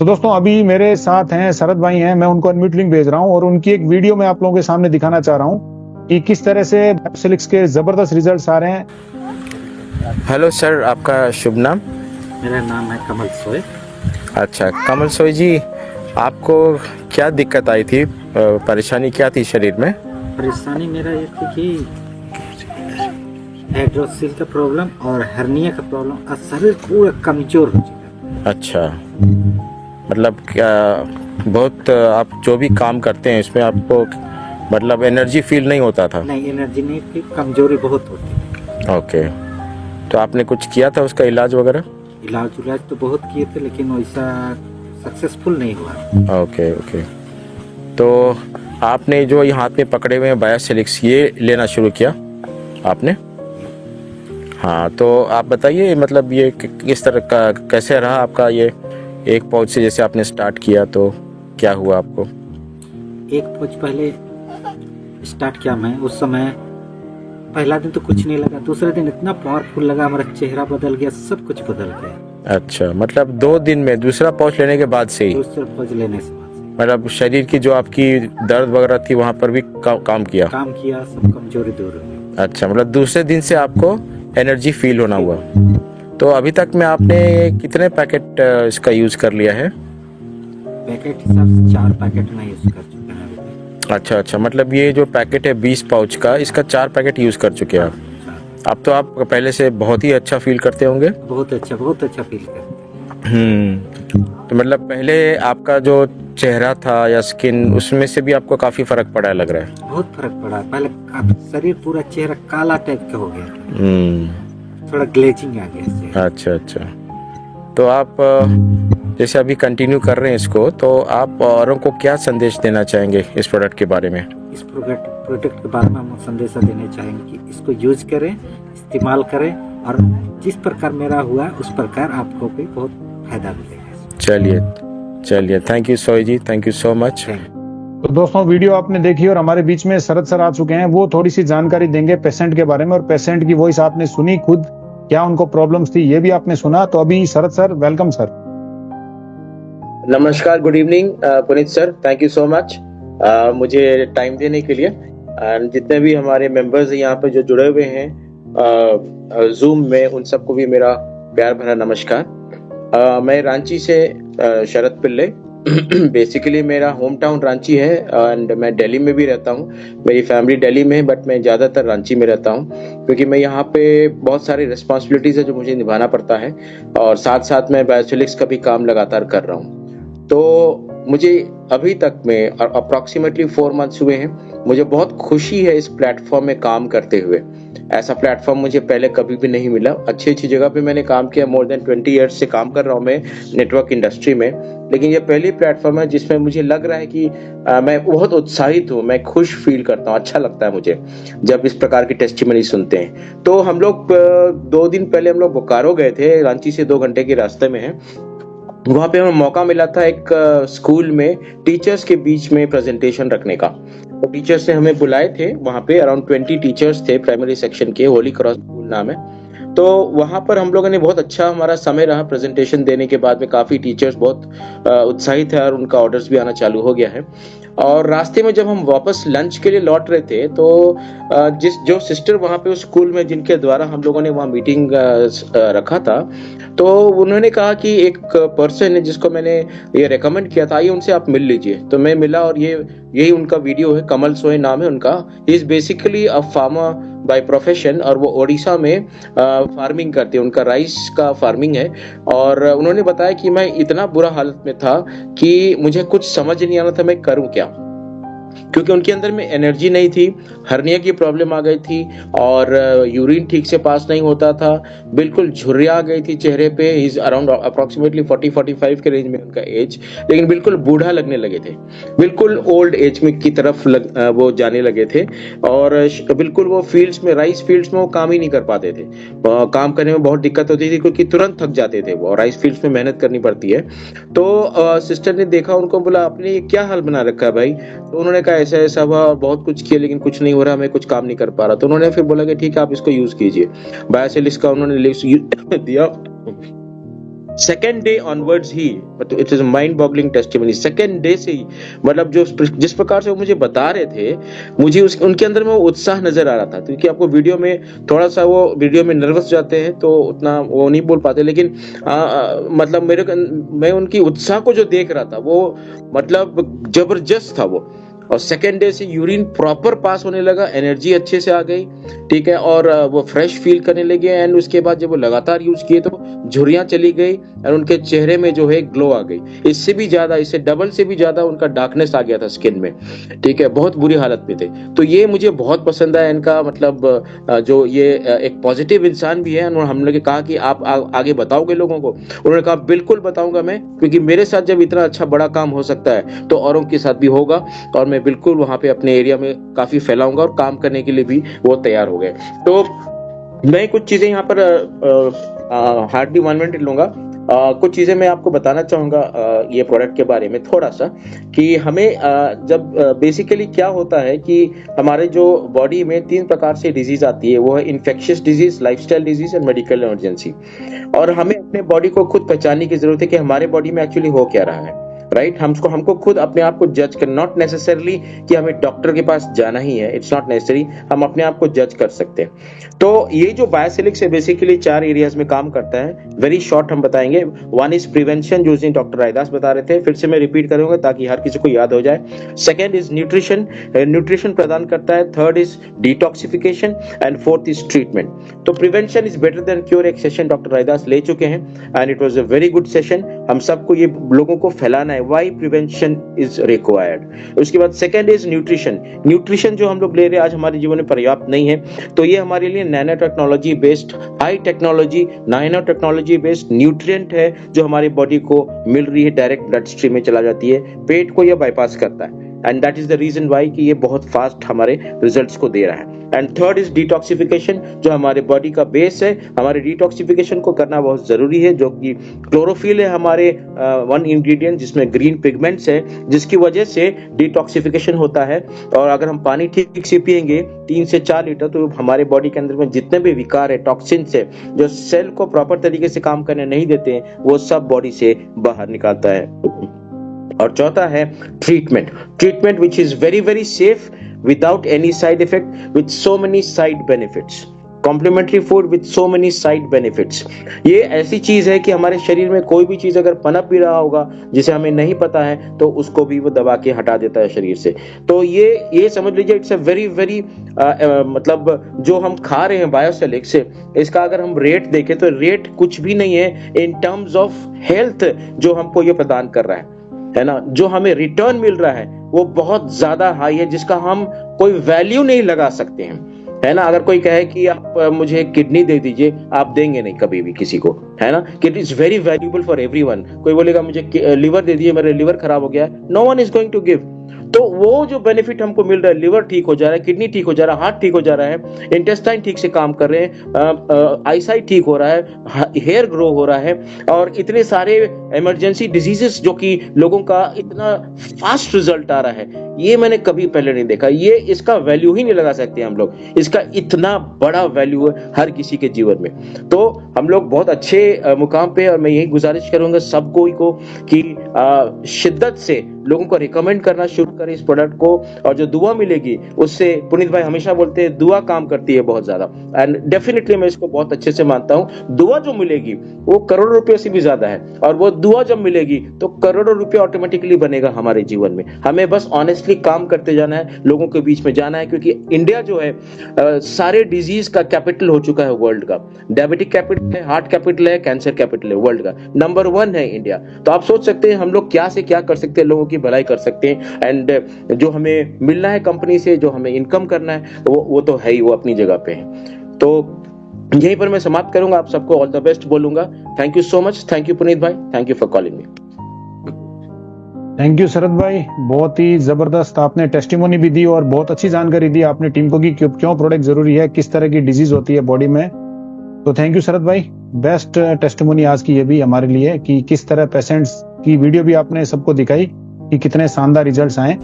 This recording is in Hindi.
तो दोस्तों अभी मेरे साथ हैं शरद भाई हैं, मैं उनको अनम्यूट लिंक भेज रहा हूं और उनकी एक वीडियो मैं आप लोगों के सामने दिखाना चाह रहा हूं कि किस तरह से बायोसिलिक्स के जबरदस्त रिजल्ट्स आ रहे हैं। हेलो सर, आपका शुभ नाम? मेरा नाम है कमल सोय। अच्छा, कमल सोय जी, आपको क्या दिक्कत आई थी? परेशानी क्या थी शरीर में? परेशानी मेरा ये थी कि हाइड्रोसिल का प्रॉब्लम और हर्निया का प्रॉब्लम और शरीर पूरा कमजोर हो चुका। अच्छा, मतलब क्या बहुत आप जो भी काम करते हैं इसमें आपको मतलब एनर्जी फील नहीं होता था? नहीं, एनर्जी नहीं थी, कमजोरी बहुत होती। ओके, तो आपने कुछ किया था उसका इलाज वगैरह? इलाज तो बहुत किए थे लेकिन वैसा सक्सेसफुल नहीं हुआ। ओके ओके, तो आपने जो ये हाथ में पकड़े हुए हैं बायोसिलिक्स, ये लेना शुरू किया आपने? हाँ, तो आप बताइए मतलब ये किस तरह का कैसे रहा आपका ये एक पाउच से जैसे आपने स्टार्ट किया तो क्या हुआ आपको? एक पाउच पहले स्टार्ट किया मैं, उस समय पहला दिन तो कुछ नहीं लगा, दूसरे दिन इतना पावरफुल लगा, हमारा चेहरा बदल गया, सब कुछ बदल गया। अच्छा, मतलब 2 दिन में दूसरा पाउच लेने के बाद से ही? दूसरा पाउच लेने से मतलब शरीर की जो आपकी दर्द वगैरह थी वहाँ पर भी काम किया? काम किया, सब कमजोरी दूर हो गई। अच्छा, मतलब दूसरे दिन से आपको एनर्जी फील होना हुआ। तो अभी तक में आपने कितने पैकेट इसका यूज कर लिया है? पैकेट हिसाब से 4 पैकेट में यूज कर चुके हैं अभी। अच्छा, मतलब ये जो पैकेट है 20 पाउच का, इसका 4 पैकेट यूज कर चुके हैं आप। अब तो आप पहले से बहुत ही अच्छा फील करते होंगे? बहुत अच्छा फील करते हैं। तो मतलब पहले आपका जो चेहरा था या स्किन, उसमें से भी आपको काफी फर्क पड़ा है लग रहा है? बहुत फर्क पड़ा। पहले शरीर पूरा चेहरा काला टाइप का हो गया था, थोड़ा ग्लेजिंग आ गया। अच्छा, तो आप जैसे अभी कंटिन्यू कर रहे हैं इसको, तो आप औरों को क्या संदेश देना चाहेंगे इस प्रोडक्ट के बारे में? इस प्रोडक्ट के बारे में हम संदेश देना चाहेंगे कि इसको यूज करें, इस्तेमाल करें और जिस प्रकार मेरा हुआ उस प्रकार आपको भी बहुत फायदा मिलेगा। चलिए, थैंक यू सोय जी, थैंक यू सो मच। तो दोस्तों वीडियो आपने देखी और हमारे बीच में शरद सर आ चुके हैं, वो थोड़ी सी जानकारी देंगे पेशेंट के बारे में और पेशेंट की वॉइस आपने सुनी खुद, क्या उनको प्रॉब्लम्स थी ये भी आपने सुना। तो अभी शरद सर, वेलकम सर। नमस्कार, good evening Puneet sir, thank you so much मुझे टाइम देने के लिए। एंड जितने भी हमारे मेंबर्स यहाँ पे जो जुड़े हुए हैं जूम में, उन सबको भी मेरा प्यार भरा नमस्कार। मैं रांची से शरद पिल्ले बेसिकली मेरा होम टाउन रांची है एंड मैं दिल्ली में भी रहता हूँ। मेरी फैमिली दिल्ली में है बट मैं ज़्यादातर रांची में रहता हूँ क्योंकि मैं यहाँ पे बहुत सारी रिस्पॉन्सिबिलिटीज़ है जो मुझे निभाना पड़ता है और साथ साथ मैं बायोसिलिक्स का भी काम लगातार कर रहा हूँ। तो मुझे अभी तक में अप्रॉक्सीमेटली 4 मंथ्स हुए हैं। मुझे बहुत खुशी है इस प्लेटफॉर्म में काम करते हुए। ऐसा प्लेटफॉर्म मुझे पहले कभी भी नहीं मिला। अच्छी जगह पे मैंने काम किया, मोर देन 20 ईयर्स से काम कर रहा हूँ मैं नेटवर्क इंडस्ट्री में, लेकिन ये पहली प्लेटफॉर्म है जिसमें मुझे लग रहा है कि मैं बहुत उत्साहित हूँ, मैं खुश फील करता हूँ, अच्छा लगता है मुझे जब इस प्रकार की टेस्टिमनी सुनते हैं। तो हम लोग 2 दिन पहले हम लोग बोकारो गए थे, रांची से 2 घंटे के रास्ते में है। वहाँ पे हमें मौका मिला था एक स्कूल में टीचर्स के बीच में प्रेजेंटेशन रखने का। तो टीचर्स ने हमें बुलाए थे, वहाँ पे अराउंड 20 टीचर्स थे प्राइमरी सेक्शन के, होली क्रॉस स्कूल नाम है। तो वहाँ पर हम लोगों ने बहुत अच्छा हमारा समय रहा प्रेजेंटेशन देने के बाद में। काफ़ी टीचर्स बहुत उत्साहित है और उनका ऑर्डर्स भी आना चालू हो गया है। और रास्ते में जब हम वापस लंच के लिए लौट रहे थे तो जो सिस्टर वहाँ पे उस स्कूल में जिनके द्वारा हम लोगों ने वहाँ मीटिंग रखा था, तो उन्होंने कहा कि एक पर्सन है जिसको मैंने ये रेकमेंड किया था, आइए उनसे आप मिल लीजिए। तो मैं मिला और यही उनका वीडियो है, कमल सोय नाम है उनका। He is basically a farmer by profession और वो ओडिशा में फार्मिंग करते हैं, उनका राइस का फार्मिंग है। और उन्होंने बताया कि मैं इतना बुरा हालत में था कि मुझे कुछ समझ नहीं आ रहा था मैं करूं क्या, क्योंकि उनके अंदर में एनर्जी नहीं थी, हर्निया की प्रॉब्लम आ गई थी और यूरिन ठीक से पास नहीं होता था, बिल्कुल झुर्रियां आ गई थी चेहरे पे। इज अराउंड अप्रोक्सीमेटली 40-45 के रेंज में उनका एज, लेकिन बिल्कुल बूढ़ा लगने लगे थे, बिल्कुल ओल्ड एज में की तरफ वो जाने लगे थे। और बिल्कुल वो फील्ड्स में, राइस फील्ड्स में वो काम ही नहीं कर पाते थे, काम करने में बहुत दिक्कत होती थी क्योंकि तुरंत थक जाते थे वो, राइस फील्ड्स में मेहनत करनी पड़ती है। तो सिस्टर ने देखा उनको, बोला आपने ये क्या हाल बना रखा है भाई। तो उन्होंने कहा ऐसा ऐसा हुआ, बहुत कुछ किया लेकिन कुछ नहीं हो रहा, मैं कुछ काम नहीं कर पा रहा। तो उन्होंने फिर बोला कि ठीक है आप इसको यूज कीजिए। बायोसिलिक्स का उन्होंने दिया सेकेंड डे ऑनवर्ड्स ही, मतलब it is mind boggling testimony, second day से ही, मतलब जो जिस प्रकार से वो मुझे बता रहे थे, मुझे उनके अंदर में वो उत्साह नजर आ रहा था। क्योंकि आपको वीडियो में थोड़ा सा वो वीडियो में नर्वस जाते हैं तो उतना वो नहीं बोल पाते, लेकिन मतलब मैं उनकी उत्साह को जो देख रहा था वो मतलब जबरदस्त था वो। और सेकेंड डे से यूरिन प्रॉपर पास होने लगा, एनर्जी अच्छे से आ गई, ठीक है, और वो फ्रेश फील करने लगे। एंड उसके बाद जब वो लगातार यूज किए तो झुर्रियां चली गई और उनके चेहरे में जो है ग्लो आ गई। इससे भी ज्यादा, इससे डबल से भी ज्यादा उनका डार्कनेस आ गया था स्किन में, ठीक है, बहुत बुरी हालत में थे। तो ये मुझे बहुत पसंद आया इनका, मतलब जो ये एक पॉजिटिव इंसान भी है। और हम लोग कहा कि आप आगे बताओगे लोगों को, उन्होंने कहा बिल्कुल बताऊंगा मैं, क्योंकि मेरे साथ जब इतना अच्छा बड़ा काम हो सकता है तो औरों के साथ भी होगा। और मैं बिल्कुल वहां पे अपने एरिया में काफी फैलाऊंगा और काम करने के लिए भी वो तैयार हो गए। तो मैं कुछ चीजें यहाँ पर हार्डली 1 मिनट लूंगा। कुछ चीजें मैं आपको बताना चाहूंगा ये प्रोडक्ट के बारे में थोड़ा सा, कि हमें जब बेसिकली क्या होता है कि हमारे जो बॉडी में 3 प्रकार से डिजीज आती है, वो है इन्फेक्शियस डिजीज, लाइफस्टाइल डिजीज और मेडिकल इमरजेंसी। और हमें अपने बॉडी को खुद पहचानने की जरूरत है कि हमारे बॉडी में एक्चुअली हो क्या रहा है, राइट। हमको खुद अपने आप को जज कर, नॉट नेसेसरली कि हमें डॉक्टर के पास जाना ही है, इट्स नॉट नेसेसरी, हम अपने आप को जज कर सकते हैं। तो ये जो बायोसिलिक्स है बेसिकली 4 एरियाज में काम करता है, वेरी शॉर्ट हम बताएंगे। 1 इज प्रिवेंशन, जो डॉक्टर रायदास बता रहे थे, फिर से मैं रिपीट करूंगा ताकि हर किसी को याद हो जाए। सेकेंड इज न्यूट्रिशन, न्यूट्रिशन प्रदान करता है। Third is detoxification and fourth is treatment. तो prevention is better than cure, एक सेशन डॉक्टर रायदास ले चुके हैं and it was a very good session. हम सबको ये लोगों को फैलाना है, why prevention is required। उसके बाद सेकंड इज न्यूट्रिशन। न्यूट्रिशन जो हम लोग ले रहे हैं आज हमारे जीवन में पर्याप्त नहीं है, तो ये हमारे लिए nano technology based, high technology, nano technology based nutrient है जो हमारी बॉडी को मिल रही है, डायरेक्ट ब्लड स्ट्रीम में चला जाती है, पेट को यह बाईपास करता है। And that is the reason why कि ये बहुत फास्ट हमारे रिजल्ट्स को दे रहा है। एंड थर्ड इज डिटॉक्सिफिकेशन, जो हमारे बॉडी का बेस है। हमारे डिटॉक्सिफिकेशन को करना बहुत जरूरी है, जो कि क्लोरोफिल है हमारे 1 इंग्रेडिएंट, जिसमें ग्रीन पिगमेंट्स है, जिसकी वजह से डिटॉक्सिफिकेशन होता है। और अगर हम पानी ठीक से पिएंगे 3 से 4 लीटर, तो हमारे बॉडी के अंदर में जितने भी विकार है, टॉक्सिन्स है, जो सेल को प्रॉपर तरीके से काम करने नहीं देते हैं, वो सब बॉडी से बाहर निकालता है। और चौथा है treatment which is very very safe, without any side effect, with so many side benefits, complementary food with so many side benefits। ये ऐसी चीज है कि हमारे शरीर में कोई भी चीज अगर पनप भी रहा होगा जिसे हमें नहीं पता है, तो उसको भी वो दबा के हटा देता है शरीर से। तो ये समझ लीजिए इट्स अ वेरी वेरी मतलब जो हम खा रहे हैं बायोसिलिक्स से, इसका अगर हम रेट देखें तो रेट कुछ भी नहीं है इन टर्म्स ऑफ हेल्थ जो हमको ये प्रदान कर रहा है ना। जो हमें रिटर्न मिल रहा है वो बहुत ज्यादा हाई है, जिसका हम कोई वैल्यू नहीं लगा सकते हैं, है ना। अगर कोई कहे कि आप मुझे किडनी दे दीजिए, आप देंगे नहीं कभी भी किसी को, है ना। It is very valuable for everyone. कोई बोलेगा मुझे लिवर दे दीजिए, मेरा लिवर खराब हो गया है, no one is going to give. तो वो जो बेनिफिट हमको मिल रहा है, लिवर ठीक हो जा रहा है, किडनी ठीक हो जा रहा है, हार्ट ठीक हो जा रहा है, इंटेस्टाइन ठीक से काम कर रहे हैं, आईसाइट ठीक हो रहा है, हेयर ग्रो हो रहा है, और इतने सारे इमरजेंसी डिजीजेस जो कि लोगों का इतना फास्ट रिजल्ट आ रहा है, ये मैंने कभी पहले नहीं देखा। ये इसका वैल्यू ही नहीं लगा सकते हम लोग, इसका इतना बड़ा वैल्यू है हर किसी के जीवन में। तो हम लोग बहुत अच्छे मुकाम पे, और मैं यही गुजारिश करूंगा सबको को कि शिद्दत से लोगों को रिकमेंड करना शुरू करें इस प्रोडक्ट को। और जो दुआ मिलेगी उससे, पुनीत भाई हमेशा बोलते हैं दुआ काम करती है बहुत ज्यादा, एंड डेफिनेटली मैं इसको बहुत अच्छे से मानता हूं। दुआ जो मिलेगी वो करोड़ों रुपए से भी ज्यादा है, और वो दुआ जब मिलेगी तो करोड़ों रुपए ऑटोमेटिकली बनेगा हमारे जीवन में। हमें बस ऑनेस्टली काम करते जाना है, लोगों के बीच में जाना है, क्योंकि इंडिया जो है सारे डिजीज का कैपिटल हो चुका है वर्ल्ड का। डायबिटिक कैपिटल है, हार्ट कैपिटल है, कैंसर कैपिटल है, वर्ल्ड का नंबर 1 है इंडिया। तो आप सोच सकते हैं हम लोग क्या से क्या कर सकते हैं, लोगों की भलाई कर सकते हैं। एंड जो हमें मिलना है कंपनी से, जो हमें इनकम करना है, वो तो है ही, वो अपनी जगह पे है। तो यहीं पर मैं समाप्त करूंगा, आप सबको ऑल द बेस्ट बोलूंगा। Thank you so much, thank you Puneet भाई, thank you for calling me. Thank you Sharad भाई, बहुत ही जबरदस्त आपने टेस्टिमोनी भी दी और बहुत अच्छी जानकारी दी आपने टीम को कि क्यों प्रोडक्ट जरूरी है, किस तरह की डिजीज होती है बॉडी में। तो थैंक यू शरद भाई, बेस्ट टेस्टिमोनी आज की ये भी हमारे लिए कि किस तरह पेशेंट्स की वीडियो भी आपने सबको दिखाई कि कितने शानदार रिजल्ट्स आए।